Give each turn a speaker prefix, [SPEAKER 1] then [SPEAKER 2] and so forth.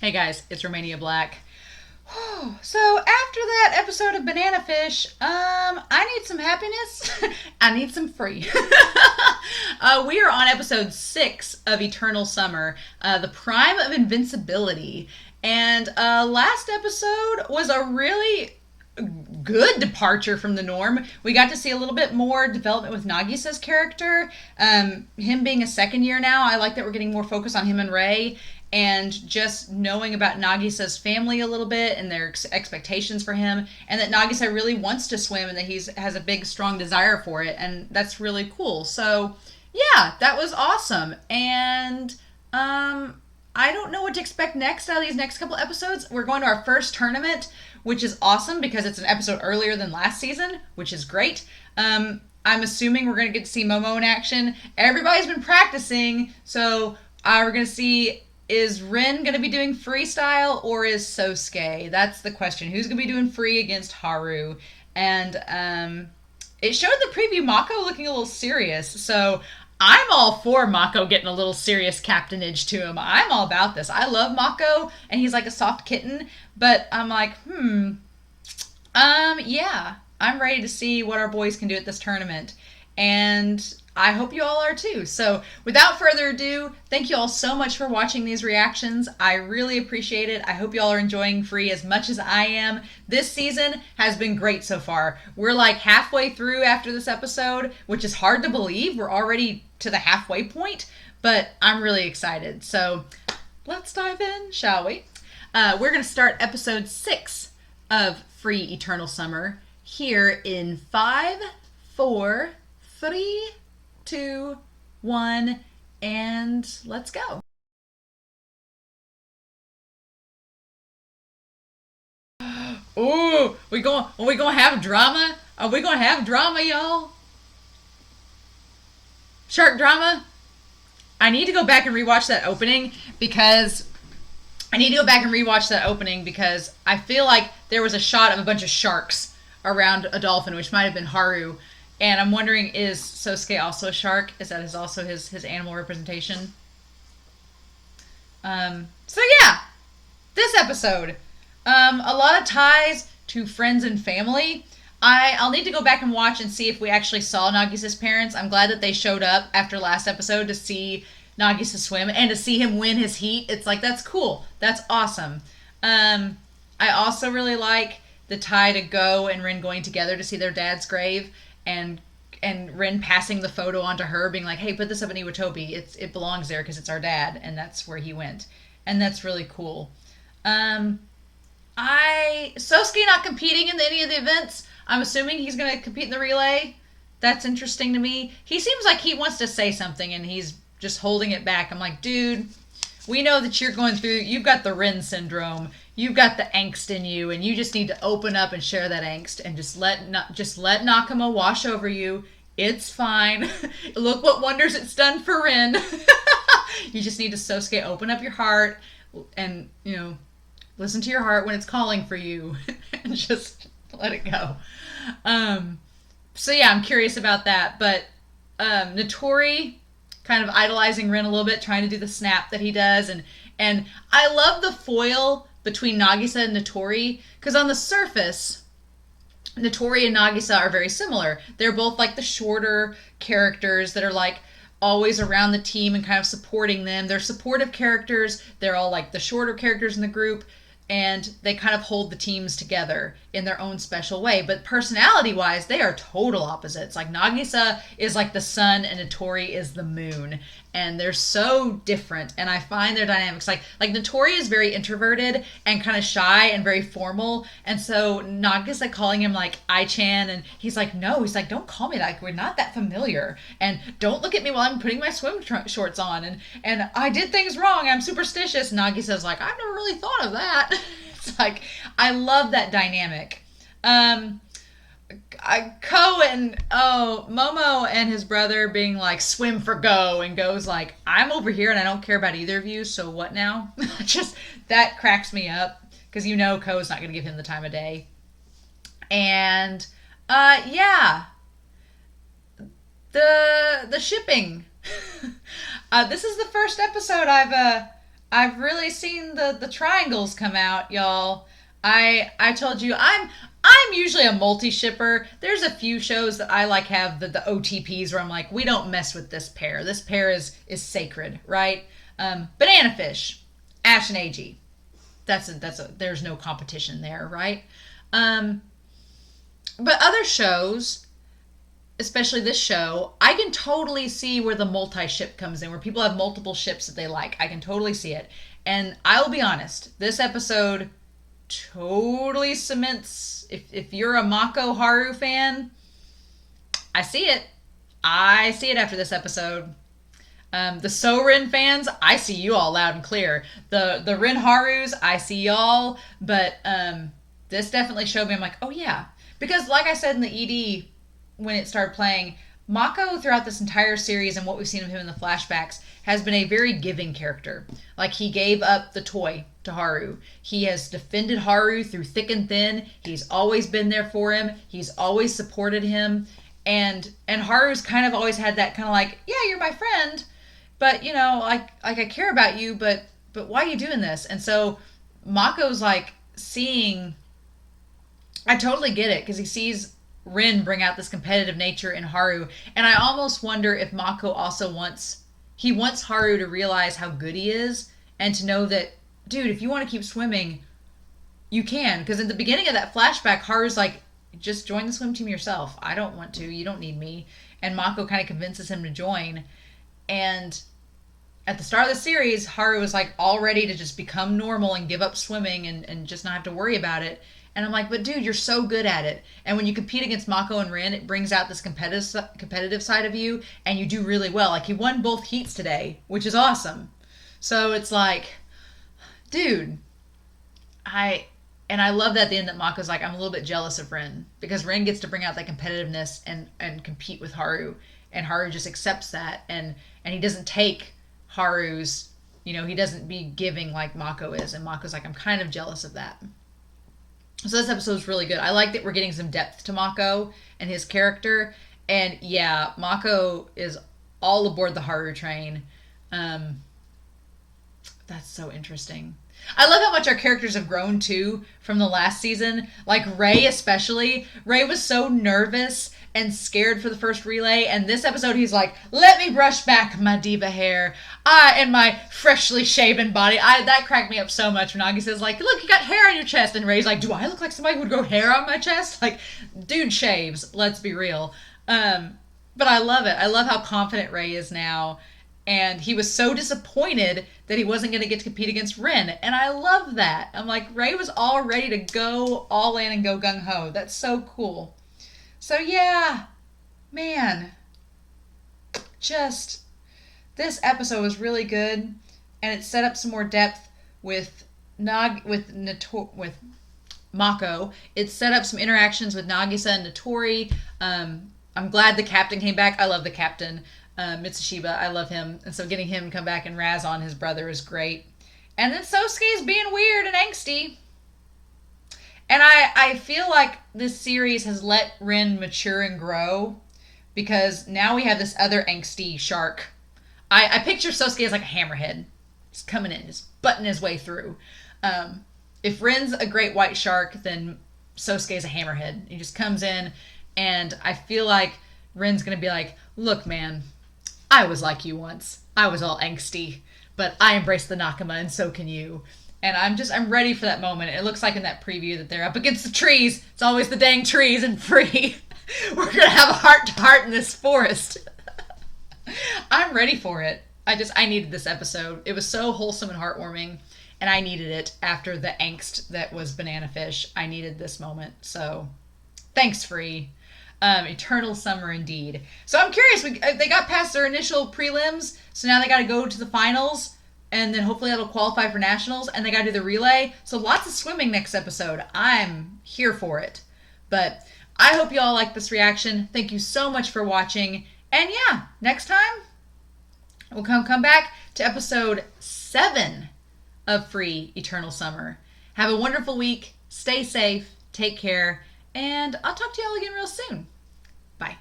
[SPEAKER 1] Hey guys, it's Romania Black. So after that episode of Banana Fish, I need some happiness. I need some free. We are on episode 6 of Eternal Summer, the prime of Invincibility. And last episode was a really good departure from the norm. We got to see a little bit more development with Nagisa's character. Him being a second year now, I like that we're getting more focus on him and Ray, and just knowing about Nagisa's family a little bit and their expectations for him, and that Nagisa really wants to swim and that he has a big, strong desire for it, and that's really cool. So, yeah, that was awesome. And I don't know what to expect next out of these next couple episodes. We're going to our first tournament, which is awesome because it's an episode earlier than last season, which is great. I'm assuming we're going to get to see Momo in action. Everybody's been practicing, so we're going to see, is Rin going to be doing freestyle or is Sosuke? That's the question. Who's going to be doing free against Haru? And it showed the preview Mako looking a little serious, so I'm all for Mako getting a little serious captainage to him. I'm all about this. I love Mako, and he's like a soft kitten, but I'm like, yeah, I'm ready to see what our boys can do at this tournament, and I hope you all are too. So without further ado, thank you all so much for watching these reactions. I really appreciate it. I hope you all are enjoying Free as much as I am. This season has been great so far. We're like halfway through after this episode, which is hard to believe. We're already to the halfway point, but I'm really excited. So let's dive in, shall we? We're going to start episode 6 of Free Eternal Summer here in 5, 4, 3, 2, 1, and let's go. Ooh, are we gonna have drama? Are we gonna have drama, y'all? Shark drama? I need to go back and rewatch that opening because I feel like there was a shot of a bunch of sharks around a dolphin, which might have been Haru. And I'm wondering, is Sosuke also a shark? Is that also his animal representation? So yeah, this episode, a lot of ties to friends and family. I'll need to go back and watch and see if we actually saw Nagisa's parents. I'm glad that they showed up after last episode to see Nagisa swim and to see him win his heat. It's like, that's cool. That's awesome. I also really like the tie to Go and Rin going together to see their dad's grave, and Rin passing the photo on to her, being like, hey, put this up in Iwatobi. It belongs there because it's our dad, and that's where he went. And that's really cool. Sosuke not competing in any of the events. I'm assuming he's going to compete in the relay. That's interesting to me. He seems like he wants to say something, and he's just holding it back. I'm like, dude, we know that you've got the Rin syndrome. You've got the angst in you, and you just need to open up and share that angst and just let Nakama wash over you. It's fine. Look what wonders it's done for Rin. You just need to, Sosuke, open up your heart and, listen to your heart when it's calling for you and just let it go. So yeah, I'm curious about that. But Notori kind of idolizing Rin a little bit, trying to do the snap that he does, and I love the foil between Nagisa and Notori, because on the surface, Notori and Nagisa are very similar. They're both like the shorter characters that are like always around the team and kind of supporting them. They're supportive characters. They're all like the shorter characters in the group, and they kind of hold the teams together in their own special way. But personality-wise, they are total opposites. Like, Nagisa is like the sun and Notori is the moon. And they're so different, and I find their dynamics like Notori is very introverted and kind of shy and very formal, and so Nagisa calling him like I-chan, and he's like, no, he's like, don't call me like, we're not that familiar, and don't look at me while I'm putting my swim shorts on, and I did things wrong, I'm superstitious. Nagisa's like, I've never really thought of that. It's like, I love that dynamic. Momo and his brother being like, swim for Go, and Go's like, I'm over here and I don't care about either of you, so what now? Just, that cracks me up, because Ko's not going to give him the time of day. And yeah, the shipping. This is the first episode I've really seen the triangles come out, y'all. I told you I'm usually a multi shipper. There's a few shows that I like have the OTPs where I'm like, we don't mess with this pair. This pair is sacred, right? Banana Fish, Ash and AG. There's no competition there, right? Um, but other shows, especially this show, I can totally see where the multi-ship comes in, where people have multiple ships that they like. I can totally see it. And I will be honest, this episode totally cements, if you're a Mako Haru fan, I see it. I see it after this episode. The Sorin fans, I see you all loud and clear. The Rin Harus, I see y'all. But this definitely showed me, I'm like, oh yeah. Because like I said in the ED, when it started playing, Mako throughout this entire series and what we've seen of him in the flashbacks has been a very giving character. Like, he gave up the toy to Haru. He has defended Haru through thick and thin. He's always been there for him. He's always supported him. And Haru's kind of always had that kind of like, yeah, you're my friend, but you know, like I care about you, but why are you doing this? And so Mako's like seeing, I totally get it, because he sees Rin bring out this competitive nature in Haru, and I almost wonder if Mako also wants Haru to realize how good he is, and to know that, dude, if you want to keep swimming, you can. Because in the beginning of that flashback, Haru's like, just join the swim team yourself. I don't want to. You don't need me. And Mako kind of convinces him to join. And at the start of the series, Haru was like all ready to just become normal and give up swimming and just not have to worry about it. And I'm like, but dude, you're so good at it. And when you compete against Mako and Rin, it brings out this competitive side of you, and you do really well. Like, he won both heats today, which is awesome. So it's like, dude, I love that at the end that Mako's like, I'm a little bit jealous of Rin, because Rin gets to bring out that competitiveness and compete with Haru, and Haru just accepts that, and he doesn't take Haru's, he doesn't be giving like Mako is, and Mako's like, I'm kind of jealous of that. So this episode is really good. I like that we're getting some depth to Mako and his character, and yeah, Mako is all aboard the Haru train. That's so interesting. I love how much our characters have grown too from the last season. Like Ray especially. Ray was so nervous and scared for the first relay, and this episode he's like, let me brush back my diva hair. And my freshly shaven body. That cracked me up so much when Nagisa's like, look, you got hair on your chest, and Ray's like, do I look like somebody who would grow hair on my chest? Like, dude shaves, let's be real. But I love it. I love how confident Ray is now. And he was so disappointed that he wasn't going to get to compete against Rin. And I love that. I'm like, Ray was all ready to go all in and go gung-ho. That's so cool. So yeah, man, just this episode was really good, and it set up some more depth with Mako. It set up some interactions with Nagisa and Notori. I'm glad the captain came back. I love the captain, Mitsushiba. I love him, and so getting him to come back and razz on his brother is great. And then Sosuke's being weird and angsty. And I feel like this series has let Rin mature and grow, because now we have this other angsty shark. I picture Sosuke as like a hammerhead. He's coming in, just butting his way through. If Rin's a great white shark, then Sosuke's a hammerhead. He just comes in, and I feel like Rin's going to be like, look, man, I was like you once. I was all angsty, but I embraced the Nakama, and so can you. And I'm ready for that moment. It looks like in that preview that they're up against the trees. It's always the dang trees and free. We're going to have a heart-to-heart in this forest. I'm ready for it. I needed this episode. It was so wholesome and heartwarming, and I needed it after the angst that was Banana Fish. I needed this moment. So, thanks, Free. Eternal summer indeed. So I'm curious. They got past their initial prelims, so now they got to go to the finals. And then hopefully that'll qualify for nationals, and they got to do the relay. So lots of swimming next episode. I'm here for it. But I hope you all like this reaction. Thank you so much for watching. And yeah, next time we'll come back to episode 7 of Free Eternal Summer. Have a wonderful week. Stay safe. Take care. And I'll talk to you all again real soon. Bye.